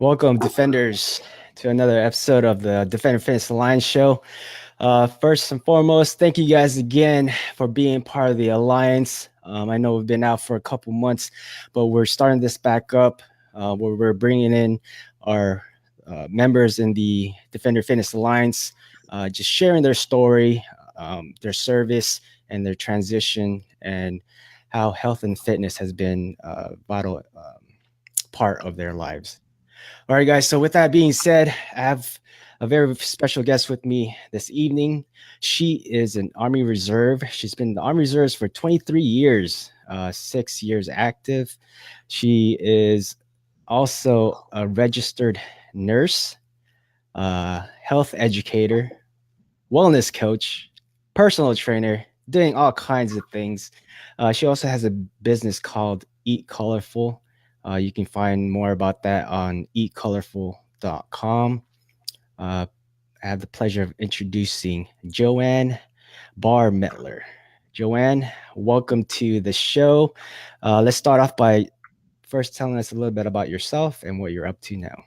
Welcome, Defenders, to another episode of the Defender Fitness Alliance show. First and foremost, thank you guys again for being part of the Alliance. I know we've been out for a couple months, but we're starting this back up where we're bringing in our members in the Defender Fitness Alliance, just sharing their story, their service, and their transition, and how health and fitness has been a vital part of their lives. All right, guys. So with that being said, I have a very special guest with me this evening. She is an Army Reserve. She's been in the Army Reserves for 23 years, 6 years active. She is also a registered nurse, health educator, wellness coach, personal trainer, doing all kinds of things. She also has a business called Eat Colorful. You can find more about that on eatcolorful.com. I have the pleasure of introducing JoAnn Barmettler. JoAnn, welcome to the show. Let's start off by first telling us a little bit about yourself and what you're up to now.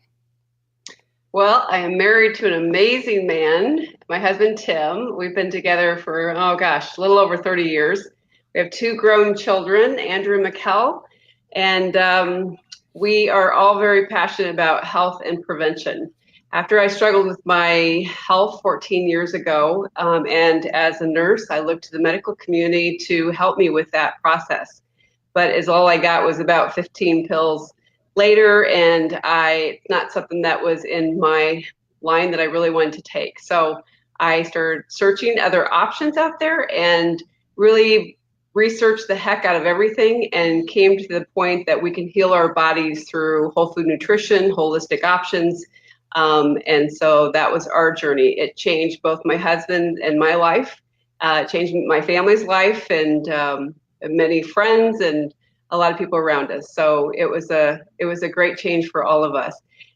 Well, I am married to an amazing man, my husband, Tim. We've been together for, a little over 30 years. We have 2 grown children, Andrew and Mikkel, and we are all very passionate about health and prevention. After I struggled with my health 14 years ago, and as a nurse, I looked to the medical community to help me with that process. But as all I got was about 15 pills later, and it's not something that was in my line that I really wanted to take. So I started searching other options out there and really researched the heck out of everything and came to the point that we can heal our bodies through whole food nutrition, holistic options. And so that was our journey. It changed both my husband and my life, changed my family's life, and many friends and a lot of people around us. So it was a great change for all of us.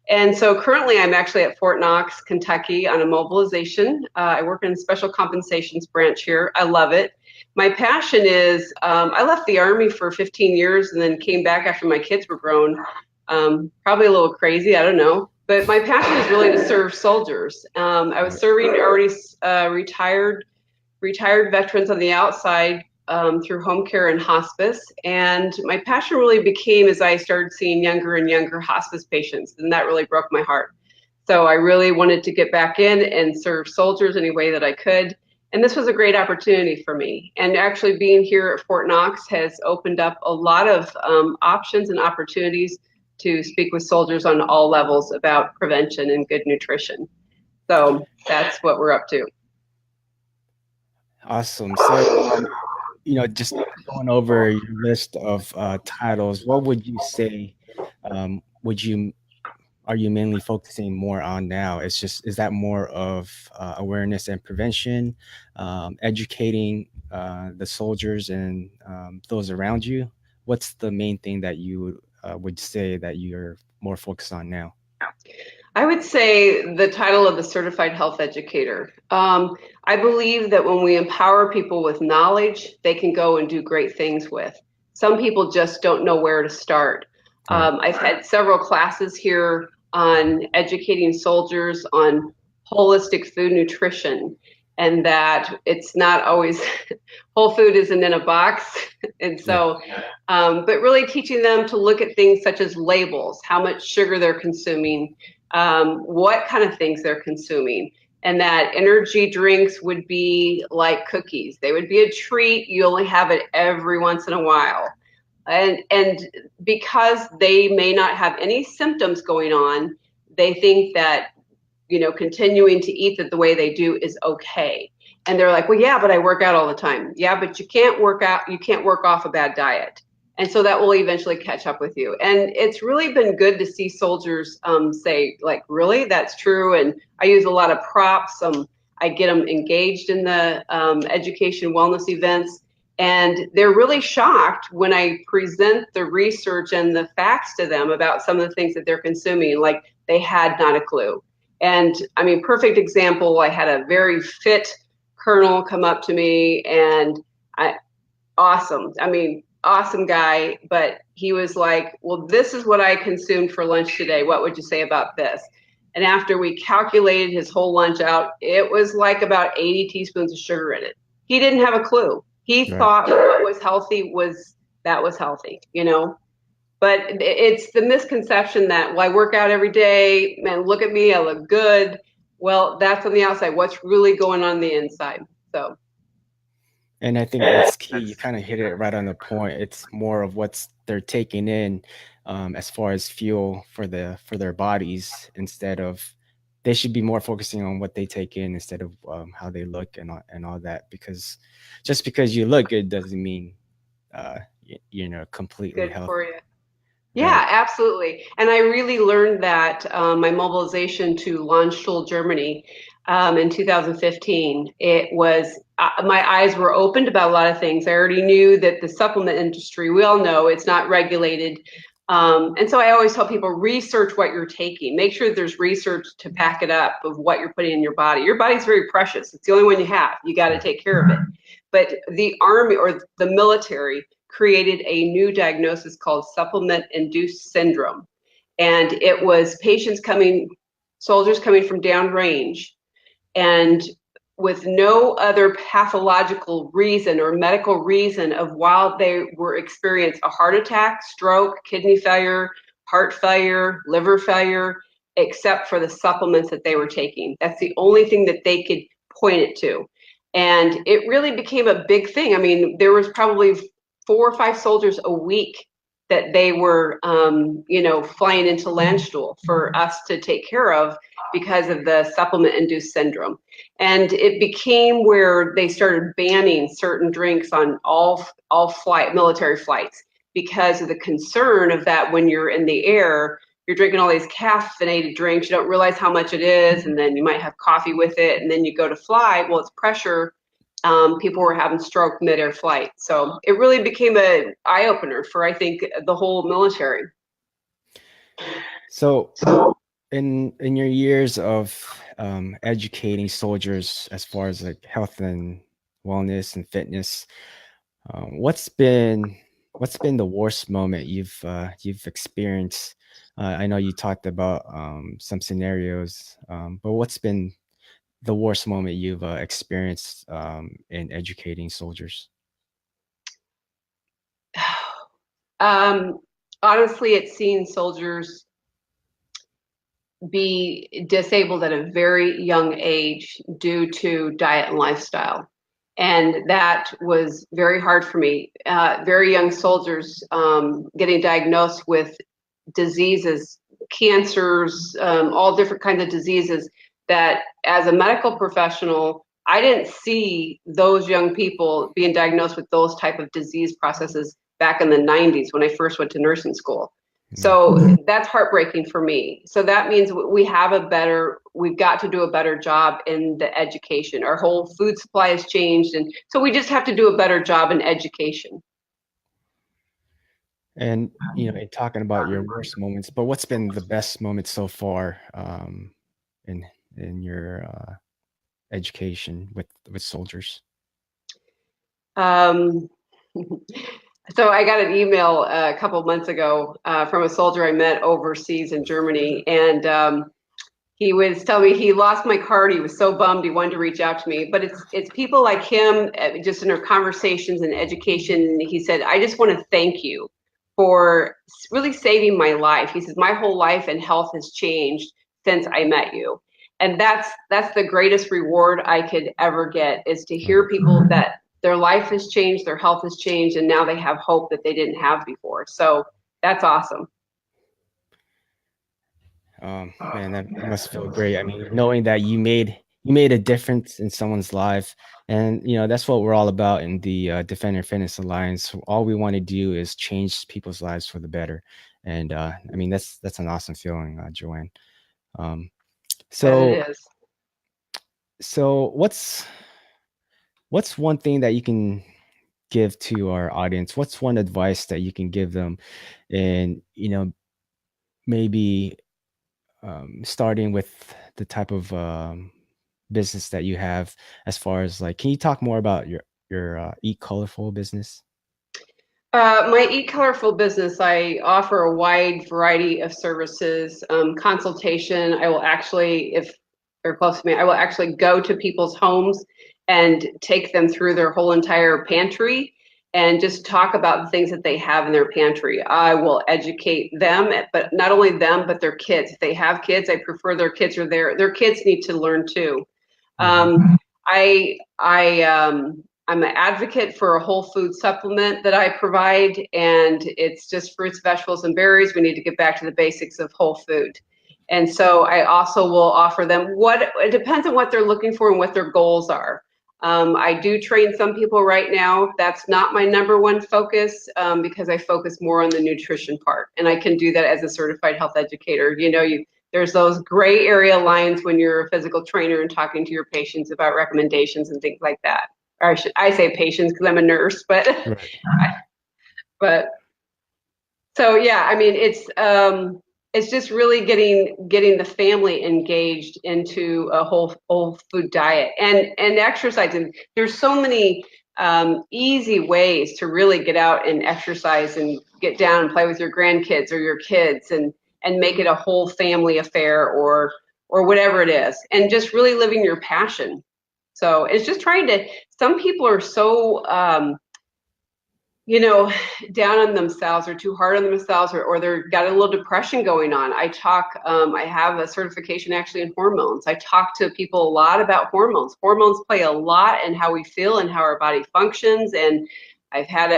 And so currently I'm actually at Fort Knox, Kentucky on a mobilization. I work in the special compensations branch here. I love it. My passion is, I left the Army for 15 years and then came back after my kids were grown. Probably a little crazy, I don't know. But my passion is really to serve soldiers. I was serving already retired veterans on the outside, through home care and hospice. And my passion really became as I started seeing younger and younger hospice patients, and that really broke my heart. So I really wanted to get back in and serve soldiers any way that I could. And this was a great opportunity for me. And actually being here at Fort Knox has opened up a lot of options and opportunities to speak with soldiers on all levels about prevention and good nutrition. So that's what we're up to. Awesome. So, just going over your list of titles, what would you say are you mainly focusing more on now? Is that more of awareness and prevention, educating the soldiers and those around you? What's the main thing that you would say that you're more focused on now? I would say the title of the certified health educator. I believe that when we empower people with knowledge, they can go and do great things with. Some people just don't know where to start. I've had several classes here on educating soldiers on holistic food nutrition, and that it's not always whole food isn't in a box. And so, but really teaching them to look at things such as labels, how much sugar they're consuming, what kind of things they're consuming, and that energy drinks would be like cookies. They would be a treat. You only have it every once in a while. And because they may not have any symptoms going on, they think that, continuing to eat it the way they do is okay. And they're like, well, yeah, but I work out all the time. Yeah, but you can't work out. You can't work off a bad diet. And so that will eventually catch up with you. And it's really been good to see soldiers say, like, really, that's true. And I use a lot of props. I get them engaged in the education wellness events. And they're really shocked when I present the research and the facts to them about some of the things that they're consuming, like they had not a clue. And I mean, perfect example, I had a very fit colonel come up to me and awesome. I mean, awesome guy, but he was like, well, this is what I consumed for lunch today. What would you say about this? And after we calculated his whole lunch out, it was like about 80 teaspoons of sugar in it. He didn't have a clue. He Right. thought what was healthy was that was healthy, you know? But it's the misconception that, well, I work out every day, man, look at me, I look good. Well, that's on the outside. What's really going on the inside? So And I think that's key. You kind of hit it right on the point. It's more of what's they're taking in, as far as fuel for their bodies, instead of they should be more focusing on what they take in instead of how they look and all that. Because just because you look good doesn't mean completely good for healthy, you. right? Yeah, absolutely. And I really learned that my mobilization to Landstuhl, Germany in 2015. It was my eyes were opened about a lot of things. I already knew that the supplement industry, we all know it's not regulated. And so I always tell people research what you're taking. Make sure there's research to back it up of what you're putting in your body. Your body's very precious. It's the only one you have. You got to take care of it. But the army or the military created a new diagnosis called supplement induced syndrome. And it was soldiers coming from downrange, and with no other pathological reason or medical reason of why they were experiencing a heart attack, stroke, kidney failure, heart failure, liver failure, except for the supplements that they were taking. That's the only thing that they could point it to. And it really became a big thing. I mean, there was probably 4 or 5 soldiers a week that they were, flying into Landstuhl for us to take care of because of the supplement-induced syndrome. And it became where they started banning certain drinks on all military flights because of the concern of that when you're in the air, you're drinking all these caffeinated drinks, you don't realize how much it is, and then you might have coffee with it, and then you go to fly, well, it's pressure. People were having stroke mid-air flight. So it really became an eye-opener for, I think, the whole military. So in your years of educating soldiers as far as like health and wellness and fitness, what's been the worst moment you've experienced? I know you talked about some scenarios, but what's been the worst moment you've experienced in educating soldiers? Um, Honestly, it's seen soldiers be disabled at a very young age due to diet and lifestyle. And that was very hard for me. Very young soldiers getting diagnosed with diseases, cancers, all different kinds of diseases that as a medical professional, I didn't see those young people being diagnosed with those type of disease processes back in the 90s when I first went to nursing school. Yeah. So that's heartbreaking for me. So that means we've got to do a better job in the education. Our whole food supply has changed. And so we just have to do a better job in education. And in talking about your worst moments, but what's been the best moment so far in your education with soldiers? Um, so I got an email a couple months ago from a soldier I met overseas in Germany, and he was telling me he lost my card. He was so bummed. He wanted to reach out to me, but it's people like him, just in our conversations and education. He said, "I just want to thank you for really saving my life." He says, "My whole life and health has changed since I met you." And that's the greatest reward I could ever get, is to Right. hear people that their life has changed, their health has changed, and now they have hope that they didn't have before. So that's awesome. Man, that must feel great. I mean, knowing that you made a difference in someone's life, and that's what we're all about in the Defender Fitness Alliance. All we want to do is change people's lives for the better, and I mean that's an awesome feeling, JoAnn. Um, That so it is. so what's one thing that you can give to our audience? What's one advice that you can give them, and maybe starting with the type of business that you have, as far as like, can you talk more about your Eat Colorful business? My Eat Colorful business, I offer a wide variety of services, consultation. I will actually, if they're close to me, I will actually go to people's homes and take them through their whole entire pantry and just talk about the things that they have in their pantry. I will educate them, but not only them, but their kids. If they have kids, I prefer their kids are there. Their kids need to learn too. Hmm. I'm an advocate for a whole food supplement that I provide, and it's just fruits, vegetables, and berries. We need to get back to the basics of whole food. And so I also will offer them it depends on what they're looking for and what their goals are. I do train some people right now. That's not my number one focus because I focus more on the nutrition part, and I can do that as a certified health educator. There's those gray area lines when you're a physical trainer and talking to your patients about recommendations and things like that. Or I say patients because I'm a nurse, but Right. but so yeah, I mean it's just really getting the family engaged into a whole food diet and exercise. And there's so many easy ways to really get out and exercise and get down and play with your grandkids or your kids and make it a whole family affair or whatever it is, and just really living your passion. So it's just trying to. Some people are so you know, down on themselves or too hard on themselves, or they're got a little depression going on. I have a certification actually in hormones. I talk to people a lot about hormones. Hormones play a lot in how we feel and how our body functions. And I've had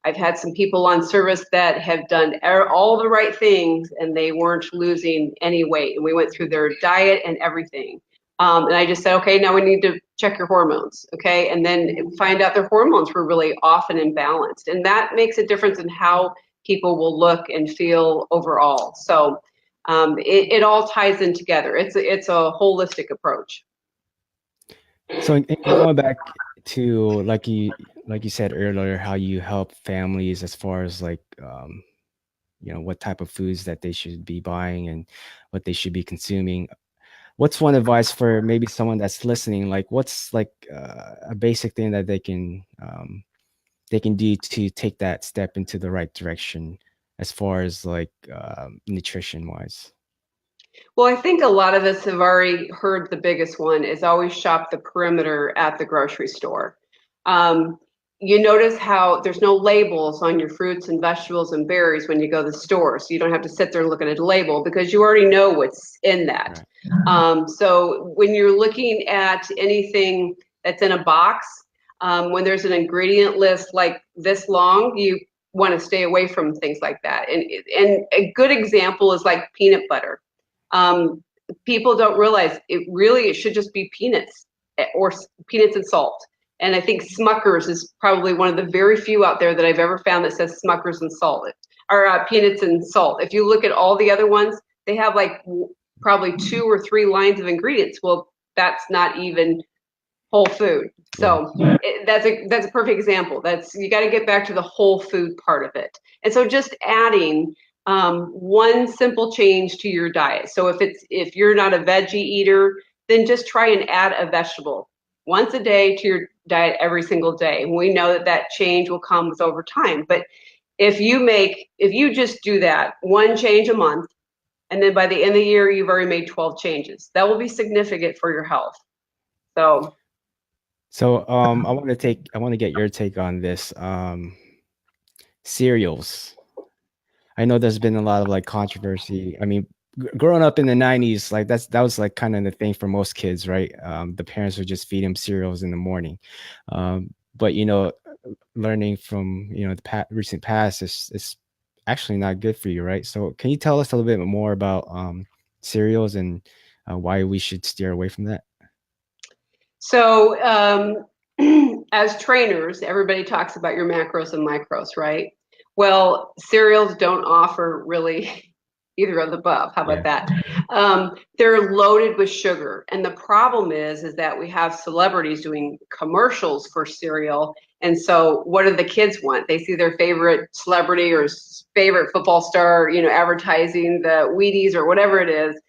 I've had some people on service that have done all the right things and they weren't losing any weight. And we went through their diet and everything. And I just said, okay, now we need to check your hormones, okay? And then find out their hormones were really off and imbalanced. And that makes a difference in how people will look and feel overall. So it all ties in together. It's a holistic approach. So in going back to like you said earlier, how you help families as far as like what type of foods that they should be buying and what they should be consuming. What's one advice for maybe someone that's listening? Like, what's like a basic thing that they can do to take that step into the right direction as far as like nutrition wise? Well, I think a lot of us have already heard the biggest one is always shop the perimeter at the grocery store. Um, you notice how there's no labels on your fruits and vegetables and berries when you go to the store. So you don't have to sit there and look at a label because you already know what's in that. Right. So when you're looking at anything that's in a box, when there's an ingredient list like this long, you want to stay away from things like that. And a good example is like peanut butter. Um, People don't realize it should just be peanuts or peanuts and salt. And I think Smucker's is probably one of the very few out there that I've ever found that says Smucker's and salt or peanuts and salt. If you look at all the other ones, they have like probably 2 or 3 lines of ingredients. Well, that's not even whole food. Yeah. So that's a perfect example. You got to get back to the whole food part of it. And so just adding one simple change to your diet. So if you're not a veggie eater, then just try and add a vegetable once a day to your diet every single day. And we know that change will come with over time. But if you just do that one change a month, and then by the end of the year you've already made 12 changes, that will be significant for your health. So I want to get your take on this. Cereals. I know there's been a lot of like controversy. I mean, growing up in the 90s, like that was like kind of the thing for most kids, right? The parents would just feed them cereals in the morning. But learning from the recent past is actually not good for you, right? So can you tell us a little bit more about cereals and why we should steer away from that? So as trainers, everybody talks about your macros and micros, right? Well, cereals don't offer really either of the above. How about that? They're loaded with sugar. And the problem is that we have celebrities doing commercials for cereal. And so what do the kids want? They see their favorite celebrity or favorite football star, advertising the Wheaties or whatever it is.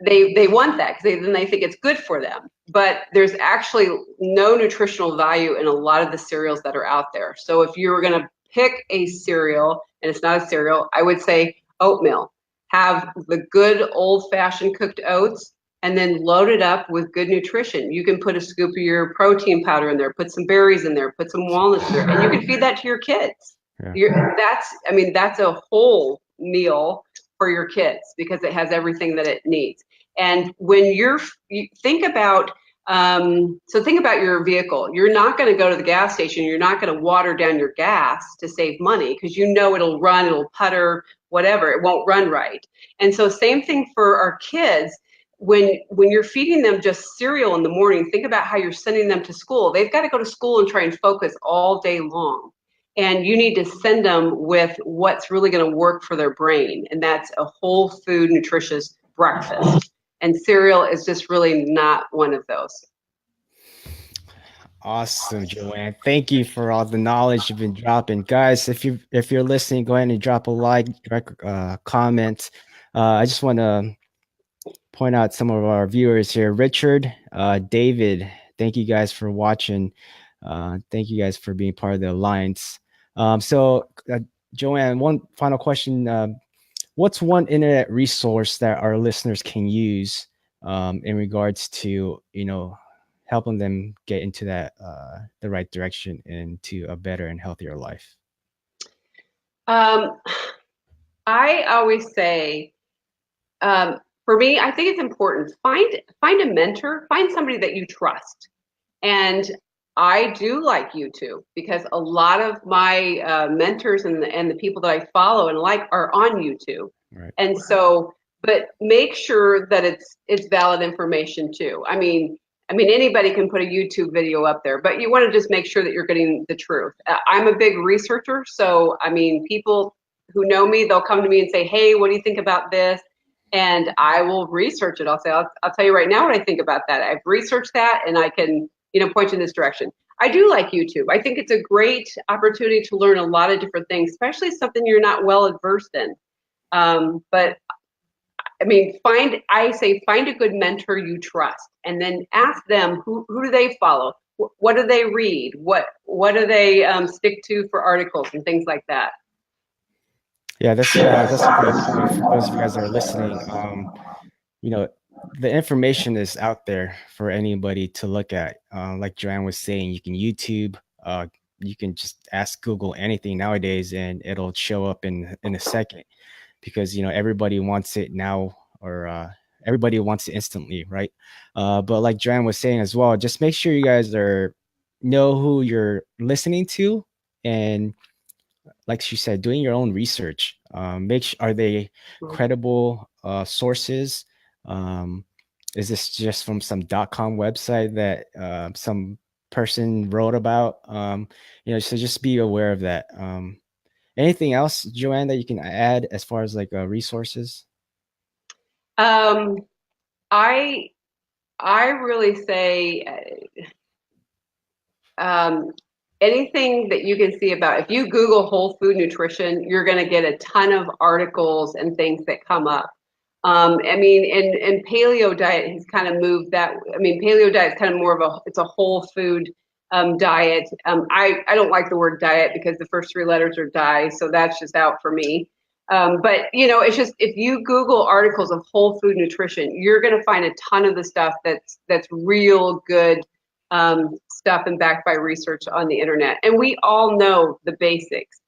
They want that because then they think it's good for them. but there's actually no nutritional value in a lot of the cereals that are out there. So if you were going to pick a cereal, and it's not a cereal, I would say oatmeal. Have the good old-fashioned cooked oats, and then load it up with good nutrition. You can put a scoop of your protein powder in there, put some berries in there, put some walnuts in there, and you can feed that to your kids. Yeah. That's a whole meal for your kids because it has everything that it needs. And when you think about think about your vehicle. You're not going to go to the gas station. You're not going to water down your gas to save money because you know it'll run, it'll putter, whatever. It won't run right. And so same thing for our kids. When you're feeding them just cereal in the morning, think about how you're sending them to school. They've got to go to school and try and focus all day long. And you need to send them with what's really going to work for their brain. And that's a whole food, nutritious breakfast. And cereal is just really not one of those. Awesome, JoAnn. Thank you for all the knowledge you've been dropping, guys. If you're listening, go ahead and drop a like, comment. I just want to point out some of our viewers here. Richard, David, thank you guys for watching. Thank you guys for being part of the alliance. JoAnn, one final question. What's one internet resource that our listeners can use in regards to, helping them get into that the right direction into a better and healthier life? I always say, for me, I think it's important. Find a mentor, find somebody that you trust. And I do like YouTube because a lot of my mentors and the people that I follow and like are on YouTube. Right. And so, but make sure that it's valid information too. I mean, anybody can put a YouTube video up there, but you want to just make sure that you're getting the truth. I'm a big researcher, so people who know me, they'll come to me and say, "Hey, what do you think about this?" And I will research it. I'll say, I'll tell you right now what I think about that. I've researched that, and I can point you in this direction. I do like YouTube. I think it's a great opportunity to learn a lot of different things, especially something you're not well versed in. But find a good mentor you trust, and then ask them who do they follow, what do they read, what do they stick to for articles and things like that. Yeah, that's a great point for those of you guys that are listening. The information is out there for anybody to look at. Like JoAnn was saying, you can YouTube. You can just ask Google anything nowadays, and it'll show up in a second. Because everybody wants it now, or everybody wants it instantly, right? But like JoAnn was saying as well, just make sure you guys know who you're listening to, and like she said, doing your own research. Are they credible sources? Is this just from some .com website that some person wrote about? So just be aware of that. Anything else, JoAnn, that you can add as far as like resources? I really say anything that you can see about, if you Google whole food nutrition, you're going to get a ton of articles and things that come up. And paleo diet has kind of moved that. Paleo diet is kind of more of it's a whole food diet. I don't like the word diet because the first three letters are die, so that's just out for me. But it's just, if you Google articles of whole food nutrition, you're going to find a ton of the stuff that's real good stuff and backed by research on the internet. And we all know the basics.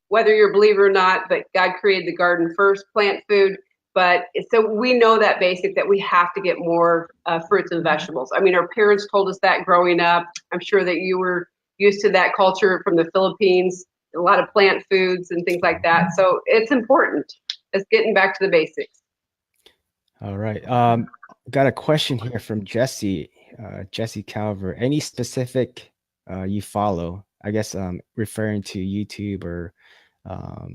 Whether you're a believer or not, but God created the garden first, plant food. But so we know that basic, that we have to get more fruits and vegetables. Our parents told us that growing up. I'm sure that you were used to that culture from the Philippines, a lot of plant foods and things like that. So it's important. It's getting back to the basics. All right. Got a question here from Jesse Calver. Any specific you follow? I guess referring to YouTube or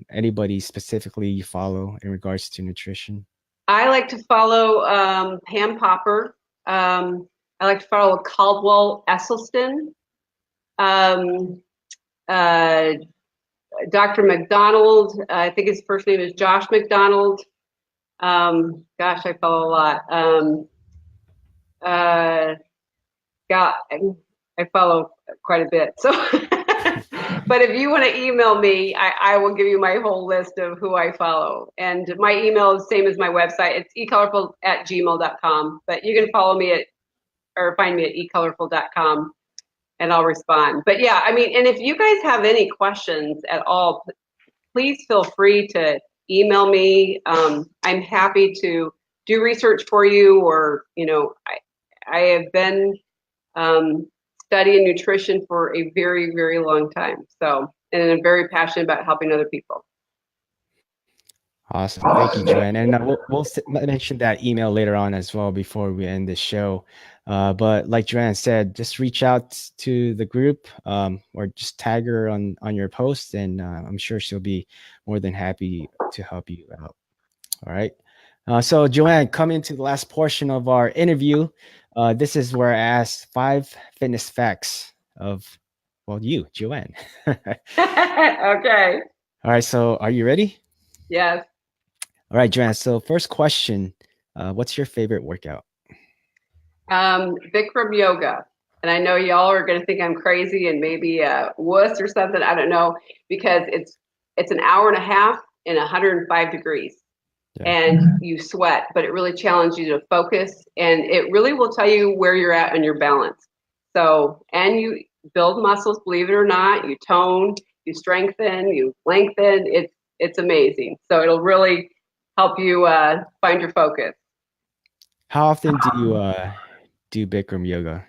anybody specifically you follow in regards to nutrition? I like to follow Pam Popper. I like to follow Caldwell Esselstyn. Dr. McDonald, I think his first name is Josh McDonald. I follow a lot. Uh, got I follow quite a bit. So, but if you want to email me, I will give you my whole list of who I follow. And my email is the same as my website. It's ecolorful@gmail.com. But you can follow me at or find me at ecolorful.com and I'll respond. But yeah, I mean, and if you guys have any questions at all, please feel free to email me. I'm happy to do research for you, or I have been studying nutrition for a very, very long time. So, and I'm very passionate about helping other people. Awesome. Thank you, JoAnn. And we'll mention that email later on as well before we end the show. But like JoAnn said, just reach out to the group or just tag her on your post, and I'm sure she'll be more than happy to help you out. All right. So JoAnn, coming to the last portion of our interview, this is where I ask 5 fitness facts of, well, you, JoAnn. Okay. All right. So are you ready? Yes. All right, JoAnn. So first question, what's your favorite workout? Bikram yoga. And I know y'all are going to think I'm crazy and maybe a wuss or something. I don't know, because it's an hour and a half in 105 degrees. Yeah. And you sweat, but it really challenges you to focus, and it really will tell you where you're at on your balance. So, and you build muscles, believe it or not, you tone, you strengthen, you lengthen. It's amazing. So it'll really help you find your focus. How often do you do Bikram yoga?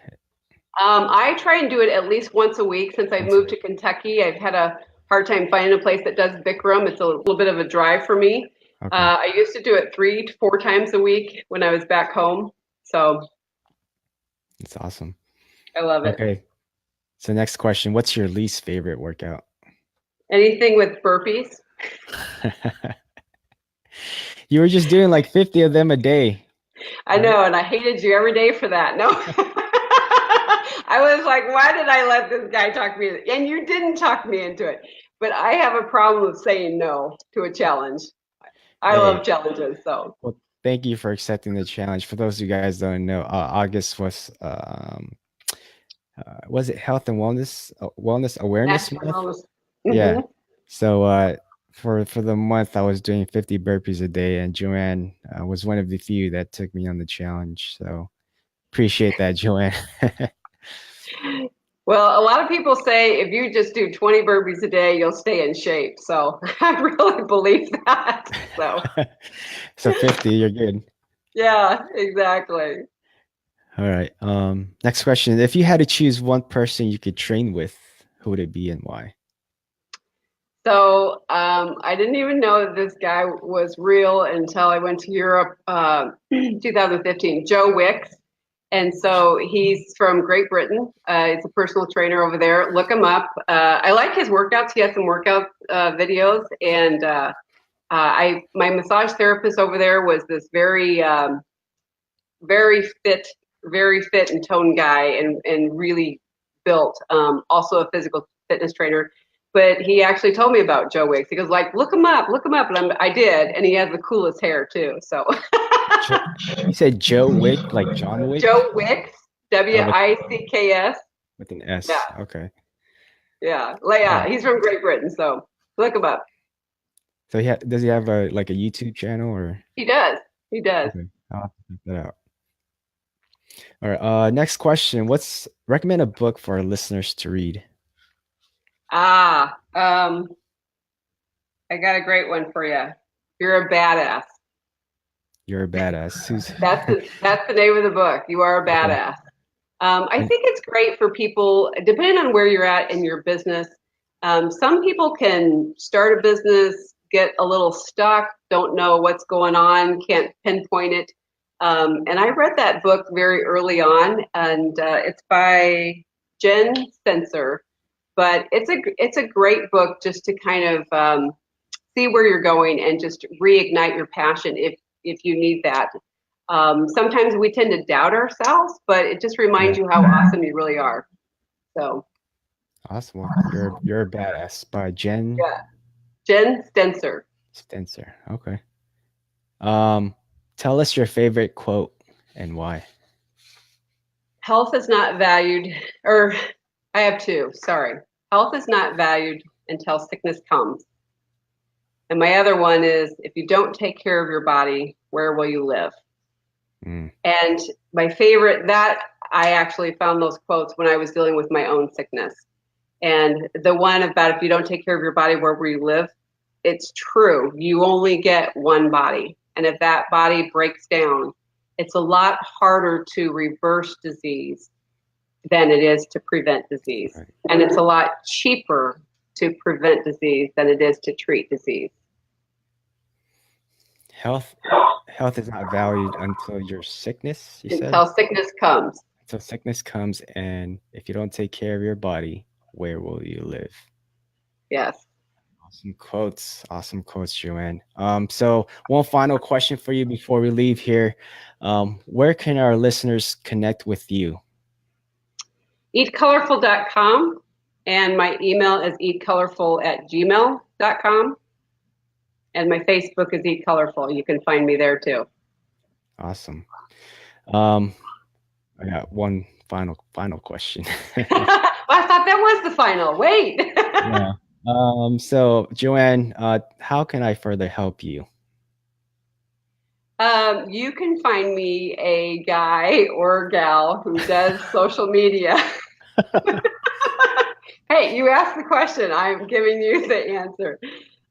I try and do it at least once a week. Since I've Once a moved to week. Kentucky, I've had a hard time finding a place that does Bikram. It's a little bit of a drive for me. Okay. I used to do it 3 to 4 times a week when I was back home. So That's awesome. I love it. Okay. So next question, what's your least favorite workout? Anything with burpees? You were just doing like 50 of them a day. I know, and I hated you every day for that. No. I was like, why did I let this guy talk me? And you didn't talk me into it. But I have a problem with saying no to a challenge. I Hey, love challenges, so. well, thank you for accepting the challenge. For those of you guys don't know, August was it Health and Wellness Awareness National Month? Wellness. Yeah. Mhm. So for the month, I was doing 50 burpees a day, and JoAnn was one of the few that took me on the challenge. So appreciate that, JoAnn. Well, a lot of people say if you just do 20 burpees a day, you'll stay in shape. So I really believe that. So So 50, you're good. yeah, exactly. All right. Next question. If you had to choose one person you could train with, who would it be and why? So I didn't even know that this guy was real until I went to Europe 2015, Joe Wicks. And so he's from Great Britain. He's a personal trainer over there. Look him up. I like his workouts. He has some workout videos. And my massage therapist over there was this very fit, very fit and toned guy, and really built. Also a physical fitness trainer. But he actually told me about Joe Wicks. He goes like, look him up, and I did, and he has the coolest hair too. So You said Joe Wick, like John Wick? Joe Wicks, Oh, Wicks. with an Yeah, S. Okay. All yeah. right. He's from Great Britain, so look him up. So does he have a YouTube channel or? He does. He does. Okay. I'll have to check that out. All right. Next question. Recommend a book for our listeners to read? Ah, I got a great one for you. You're a badass. You're a badass. Who's That's the name of the book. You are a okay. badass. I And think it's great for people, depending on where you're at in your business. Some people can start a business, get a little stuck, don't know what's going on, can't pinpoint it. And I read that book very early on, and it's by Jen Spencer. But it's a great book just to kind of see where you're going and just reignite your passion if you need that. Sometimes we tend to doubt ourselves, but it just reminds yeah, you how awesome you really are. So awesome. Well, you're a badass by Jen yeah, Jen Spencer. Spencer. Okay. Um, Tell us your favorite quote and why. Health is not valued, or I have two, sorry. Health is not valued until sickness comes. And my other one is, if you don't take care of your body, where will you live? And my favorite, that I actually found those quotes when I was dealing with my own sickness. And the one about if you don't take care of your body, where will you live? It's true. You only get one body. And if that body breaks down, it's a lot harder to reverse disease than it is to prevent disease. Right. And it's a lot cheaper to prevent disease than it is to treat disease. Health is not valued until your sickness, you said? Until sickness comes. Until sickness comes, and if you don't take care of your body, where will you live? Yes. Awesome quotes, JoAnn. So one final question for you before we leave here. Where can our listeners connect with you? Eatcolorful.com, and my email is eatcolorful@gmail.com. And my Facebook is Eat Colorful. You can find me there too. Awesome. I got one final question. Well, I thought that was the final. Wait. Yeah. So JoAnn, how can I further help you? You can find me a guy or gal who does social media. Hey, you asked the question. I'm giving you the answer.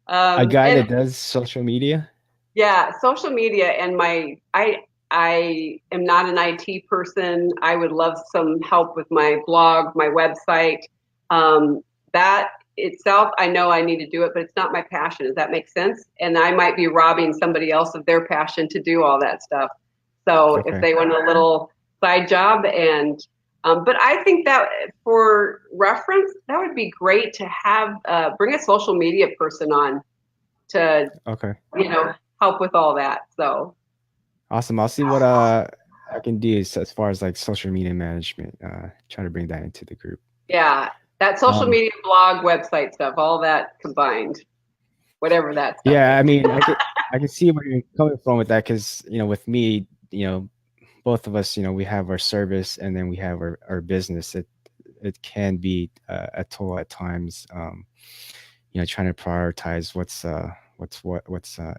A guy that does social media? Yeah, social media, and I am not an IT person. I would love some help with my blog, my website. That itself, I know I need to do it, but it's not my passion. Does that make sense? And I might be robbing somebody else of their passion to do all that stuff. So okay. If they want a little side job, and but I think that for reference, that would be great to have bring a social media person on to help with all that. So awesome. I'll see what I can do as far as like social media management. Try to bring that into the group. Yeah, that social media, blog, website stuff, all that combined, whatever that stuff yeah, is. I mean, I can see where you're coming from with that, because with me, both of us, we have our service and then we have our business. It can be a toll at times. Trying to prioritize what's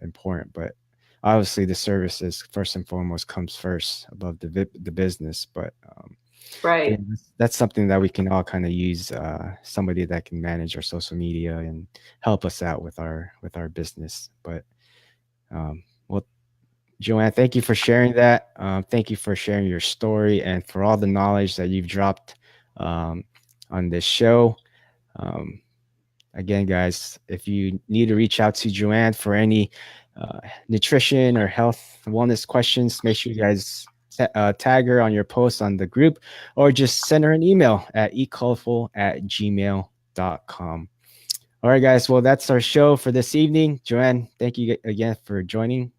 important, but obviously the service is first and foremost, comes first above the business. But right, that's something that we can all kind of use, somebody that can manage our social media and help us out with our business. But well, JoAnn, thank you for sharing that. Thank you for sharing your story and for all the knowledge that you've dropped on this show. Again, guys, if you need to reach out to JoAnn for any nutrition or health wellness questions, make sure you guys tag her on your post on the group, or just send her an email at eatcolorful@gmail.com. All right, guys. Well, that's our show for this evening. JoAnn, thank you again for joining.